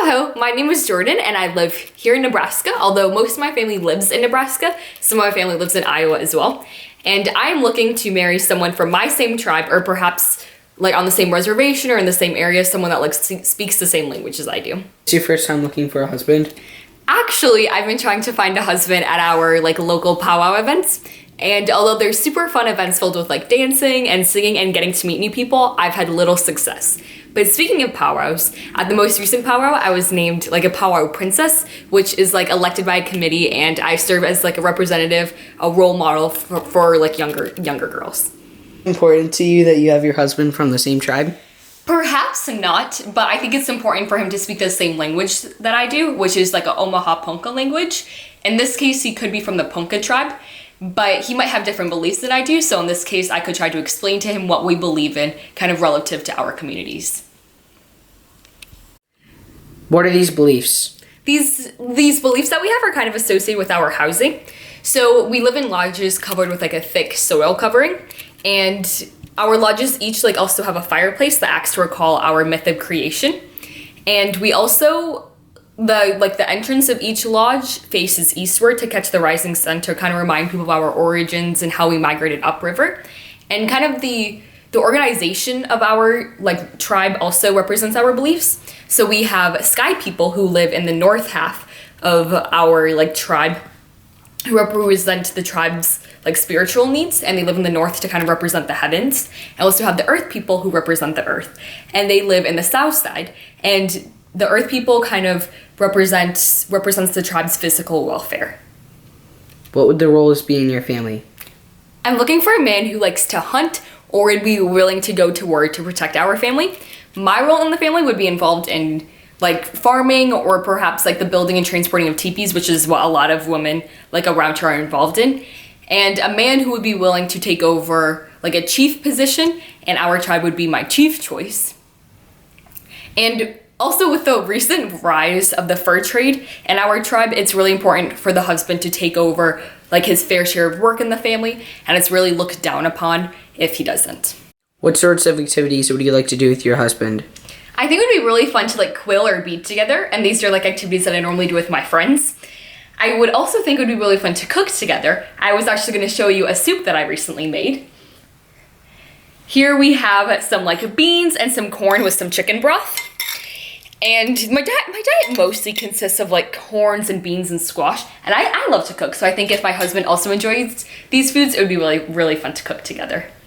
Hello, my name is Jordan and I live here in Nebraska, although most of my family lives in Nebraska. Some of my family lives in Iowa as well. And I'm looking to marry someone from my same tribe, or perhaps like on the same reservation or in the same area, someone that like speaks the same language as I do. It's your first time looking for a husband? Actually, I've been trying to find a husband at our like local powwow events. And although they're super fun events filled with like dancing and singing and getting to meet new people, I've had little success. But speaking of powwows, at the most recent powwow, I was named like a powwow princess, which is like elected by a committee, and I serve as like a representative, a role model for like younger girls. Important to you that you have your husband from the same tribe? Perhaps not, but I think it's important for him to speak the same language that I do, which is like a Omaha Ponca language. In this case, he could be from the Ponca tribe, but he might have different beliefs than I do. So in this case, I could try to explain to him what we believe in, kind of relative to our communities. What are these beliefs? These beliefs that we have are kind of associated with our housing. So we live in lodges covered with like a thick soil covering, and our lodges each like also have a fireplace that acts to recall our myth of creation. And we also, the entrance of each lodge faces eastward to catch the rising sun, to kind of remind people of our origins and how we migrated upriver. And kind of the organization of our like tribe also represents our beliefs. So we have sky people who live in the north half of our like tribe, who represent the tribe's like spiritual needs, and they live in the north to kind of represent the heavens. And also have the earth people who represent the earth, and they live in the south side. And the earth people kind of represents the tribe's physical welfare. What would the roles be in your family? I'm looking for a man who likes to hunt or would be willing to go to war to protect our family. My role in the family would be involved in like farming, or perhaps like the building and transporting of teepees, which is what a lot of women like around here are involved in. And a man who would be willing to take over like a chief position, and our tribe would be my chief choice. And also, with the recent rise of the fur trade in our tribe, it's really important for the husband to take over like his fair share of work in the family, and it's really looked down upon if he doesn't. What sorts of activities would you like to do with your husband? I think it would be really fun to like quill or bead together, and these are like activities that I normally do with my friends. I would also think it would be really fun to cook together. I was actually going to show you a soup that I recently made. Here we have some like beans and some corn with some chicken broth. And my diet mostly consists of like corns and beans and squash, and I love to cook, so I think if my husband also enjoys these foods, it would be really, really fun to cook together.